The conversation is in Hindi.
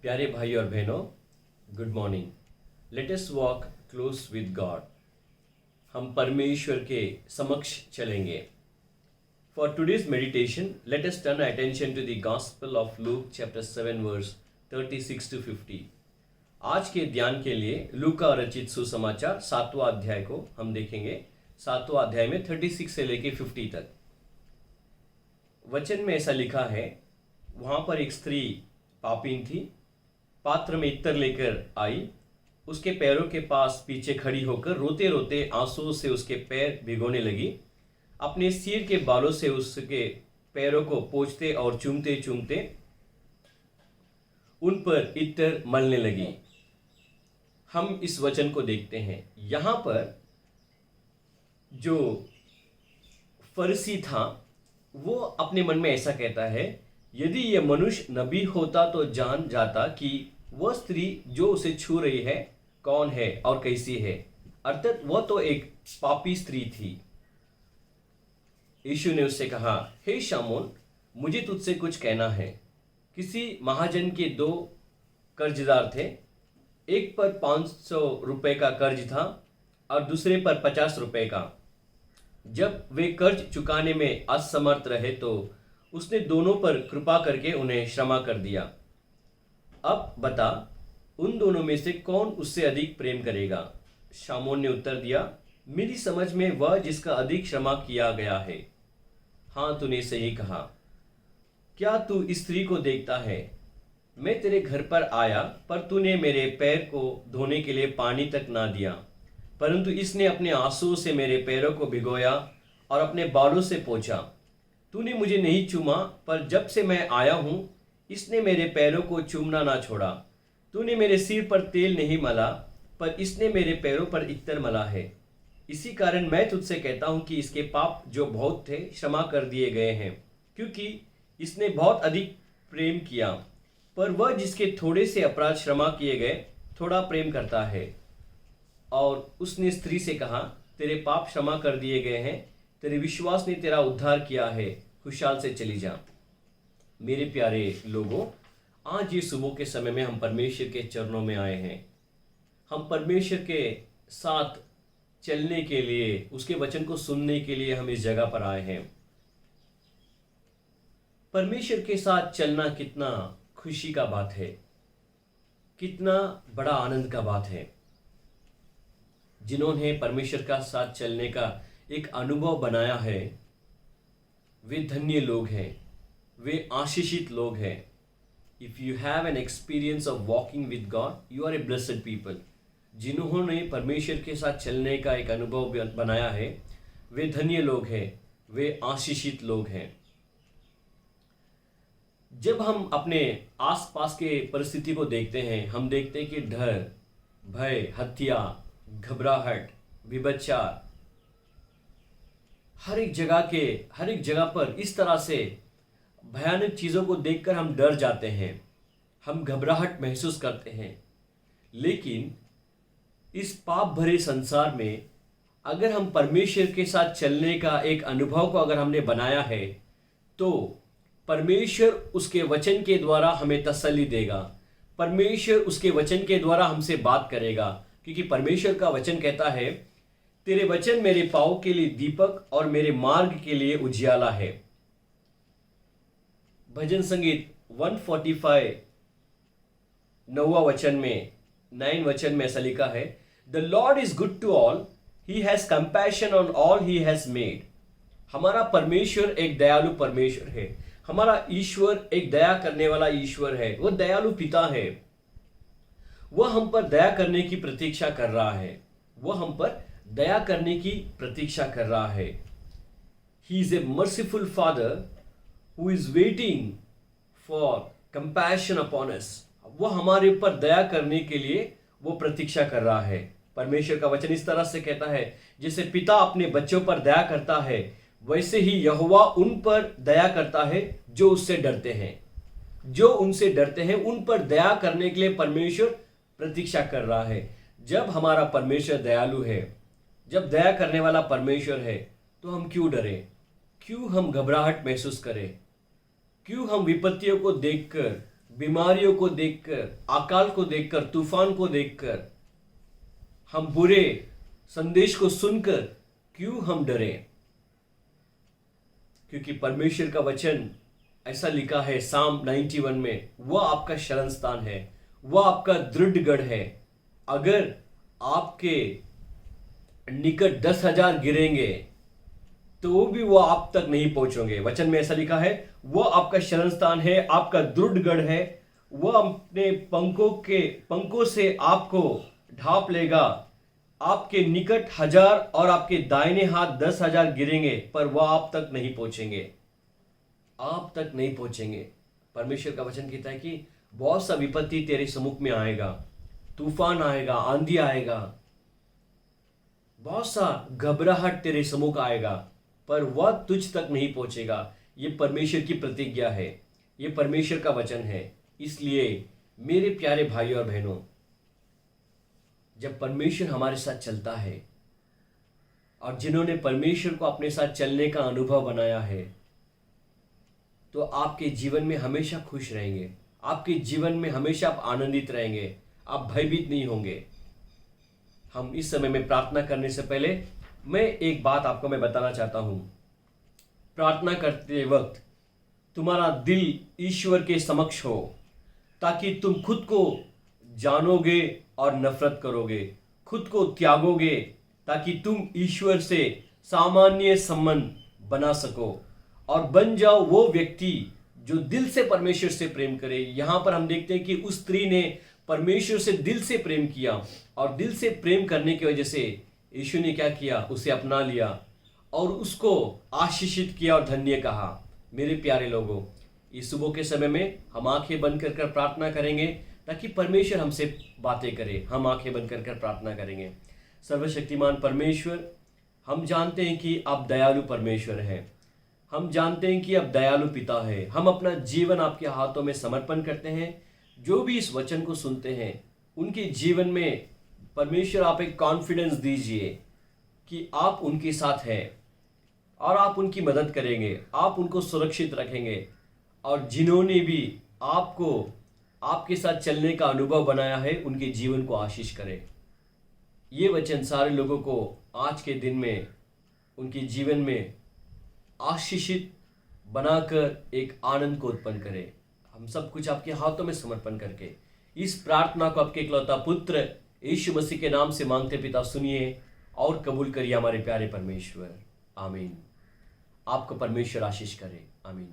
प्यारे भाई और बहनों, good morning. Let us walk close with God. हम परमेश्वर के समक्ष चलेंगे। For today's meditation let us turn attention to the gospel of Luke chapter 7 verse 36 to 50। आज के ध्यान के लिए लूका रचित सुसमाचार 7वां अध्याय को हम देखेंगे। 7वां अध्याय में 36 से लेके 50 तक वचन में ऐसा लिखा है, वहां पर एक स्त्री पापीन थी, पात्र में इत्तर लेकर आई, उसके पैरों के पास पीछे खड़ी होकर रोते रोते आंसुओं से उसके पैर भिगोने लगी। अपने सिर के बालों से उसके पैरों को पोंछते और चूमते चूमते उन पर इत्तर मलने लगी। हम इस वचन को देखते हैं। यहां पर जो फरीसी था वो अपने मन में ऐसा कहता है, यदि यह मनुष्य नबी होता तो जान जाता कि वह स्त्री जो उसे छू रही है कौन है और कैसी है, अर्थात वह तो एक पापी स्त्री थी। यीशु ने उससे कहा, हे शामोन, मुझे तुझसे कुछ कहना है। किसी महाजन के 2 कर्जदार थे। एक पर 500 रुपए का कर्ज था और दूसरे पर 50 रुपए का। जब वे कर्ज चुकाने में असमर्थ रहे तो उसने दोनों पर कृपा करके उन्हें क्षमा कर दिया। अब बता, उन दोनों में से कौन उससे अधिक प्रेम करेगा? शामोन ने उत्तर दिया, मेरी समझ में वह जिसका अधिक क्षमा किया गया है। हाँ, तूने सही कहा। क्या तू इस स्त्री को देखता है? मैं तेरे घर पर आया पर तूने मेरे पैर को धोने के लिए पानी तक ना दिया, परंतु इसने अपने आंसुओं से मेरे पैरों को भिगोया और अपने बालों से पोंछा। तूने मुझे नहीं चूमा, पर जब से मैं आया हूं इसने मेरे पैरों को चूमना ना छोड़ा। तूने मेरे सिर पर तेल नहीं मला, पर इसने मेरे पैरों पर इत्तर मला है। इसी कारण मैं तुझसे कहता हूं कि इसके पाप जो बहुत थे क्षमा कर दिए गए हैं, क्योंकि इसने बहुत अधिक प्रेम किया। पर वह जिसके थोड़े से अपराध क्षमा किए गए थोड़ा प्रेम करता है। और उसने स्त्री से कहा, तेरे पाप क्षमा कर दिए गए हैं, तेरे विश्वास ने तेरा उद्धार किया है, खुशहाल से चली जा। मेरे प्यारे लोगों, आज ये सुबह के समय में हम परमेश्वर के चरणों में आए हैं। हम परमेश्वर के साथ चलने के लिए, उसके वचन को सुनने के लिए हम इस जगह पर आए हैं। परमेश्वर के साथ चलना कितना खुशी का बात है, कितना बड़ा आनंद का बात है। जिन्होंने परमेश्वर का साथ चलने का एक अनुभव बनाया है वे धन्य लोग हैं, वे आशीषित लोग हैं। If you have an experience of walking with God, you are a blessed people. जिन्होंने परमेश्वर के साथ चलने का एक अनुभव बनाया है वे धन्य लोग हैं, वे आशीषित लोग हैं। जब हम अपने आसपास के परिस्थिति को देखते हैं, हम देखते हैं कि डर, भय, हत्या, घबराहट, विभत्चार, हर एक जगह पर इस तरह से भयानक चीजों को देखकर हम डर जाते हैं, हम घबराहट महसूस करते हैं। लेकिन इस पाप भरे संसार में अगर हम परमेश्वर के साथ चलने का एक अनुभव को अगर हमने बनाया है तो परमेश्वर उसके वचन के द्वारा हमें तसल्ली देगा। परमेश्वर उसके वचन के द्वारा हमसे बात करेगा, क्योंकि परमेश्वर का वचन कहता है, तेरे वचन मेरे पाँव के लिए दीपक और मेरे मार्ग के लिए उजियाला है। भजन संगीत 145 9वां वचन में 9 वचन में ऐसा लिखा है, the Lord is good to all, he has compassion on all he has made. हमारा परमेश्वर एक दयालु परमेश्वर है। हमारा ईश्वर एक दया करने वाला ईश्वर है। वो दयालु पिता है। वह हम पर दया करने की प्रतीक्षा कर रहा है। वह हम पर दया करने की प्रतीक्षा कर रहा है। He is a merciful father who is waiting for compassion upon us. वह हमारे ऊपर दया करने के लिए वो प्रतीक्षा कर रहा है। परमेश्वर का वचन इस तरह से कहता है, जैसे पिता अपने बच्चों पर दया करता है, वैसे ही यहोवा उन पर दया करता है जो उससे डरते हैं। जो उनसे डरते हैं उन पर दया करने के लिए परमेश्वर प्रतीक्षा कर रहा है। जब हमारा परमेश्वर दयालु है, जब दया करने वाला परमेश्वर है, तो हम क्यों डरें? क्यों हम घबराहट महसूस करें? क्यों हम विपत्तियों को देखकर बीमारियों को देखकर, अकाल को देखकर, तूफान को देखकर, हम बुरे संदेश को सुनकर क्यों हम डरें? क्योंकि परमेश्वर का वचन ऐसा लिखा है साम 91 में, वह आपका शरण स्थान है, वह आपका दृढ़ गढ़ है। अगर आपके निकट 10,000 गिरेंगे तो भी वो आप तक नहीं पहुंचोगे। वचन में ऐसा लिखा है, वह आपका शरण स्थान है, आपका दृढ़ गढ़ है, वह अपने पंखों से आपको ढांप लेगा। आपके निकट 1000 और आपके दाहिने हाथ 10,000 गिरेंगे, पर वह आप तक नहीं पहुंचेंगे, आप तक नहीं पहुंचेंगे। परमेश्वर का वचन कहता है कि बहुत सा विपत्ति तेरे सम्मुख में आएगा, तूफान आएगा, आंधी आएगा, बहुत सा घबराहट तेरे सम्मुख आएगा, पर वह तुझ तक नहीं पहुंचेगा। ये परमेश्वर की प्रतिज्ञा है, ये परमेश्वर का वचन है। इसलिए मेरे प्यारे भाइयों और बहनों, जब परमेश्वर हमारे साथ चलता है और जिन्होंने परमेश्वर को अपने साथ चलने का अनुभव बनाया है, तो आपके जीवन में हमेशा खुश रहेंगे, आपके जीवन में हमेशा आप आनंदित रहेंगे, आप भयभीत नहीं होंगे। हम इस समय में प्रार्थना करने से पहले मैं एक बात आपको मैं बताना चाहता हूं। प्रार्थना करते वक्त तुम्हारा दिल ईश्वर के समक्ष हो, ताकि तुम खुद को जानोगे और नफरत करोगे, खुद को त्यागोगे, ताकि तुम ईश्वर से सामान्य संबंध बना सको और बन जाओ वो व्यक्ति जो दिल से परमेश्वर से प्रेम करे। यहां पर हम देखते हैं कि उस स्त्री ने परमेश्वर से दिल से प्रेम किया, और दिल से प्रेम करने की वजह से यीशु ने क्या किया, उसे अपना लिया और उसको आशीषित किया और धन्य कहा। मेरे प्यारे लोगों, इस सुबह के समय में हम आंखें बंद कर प्रार्थना करेंगे, ताकि परमेश्वर हमसे बातें करे। हम आंखें बंद कर प्रार्थना करेंगे। सर्वशक्तिमान परमेश्वर, हम जानते हैं कि आप दयालु परमेश्वर हैं, हम जानते हैं कि आप दयालु पिता है। हम अपना जीवन आपके हाथों में समर्पण करते हैं। जो भी इस वचन को सुनते हैं, उनके जीवन में परमेश्वर आप एक कॉन्फिडेंस दीजिए कि आप उनके साथ हैं और आप उनकी मदद करेंगे, आप उनको सुरक्षित रखेंगे। और जिन्होंने भी आपको आपके साथ चलने का अनुभव बनाया है, उनके जीवन को आशीष करें। ये वचन सारे लोगों को आज के दिन में उनके जीवन में आशीषित बनाकर एक आनंद को उत्पन्न करे। हम सब कुछ आपके हाथों में समर्पण करके इस प्रार्थना को आपके इकलौता पुत्र यीशु मसीह के नाम से मांगते पिता, सुनिए और कबूल करिए हमारे प्यारे परमेश्वर। आमीन। आपको परमेश्वर आशीष करे। आमीन।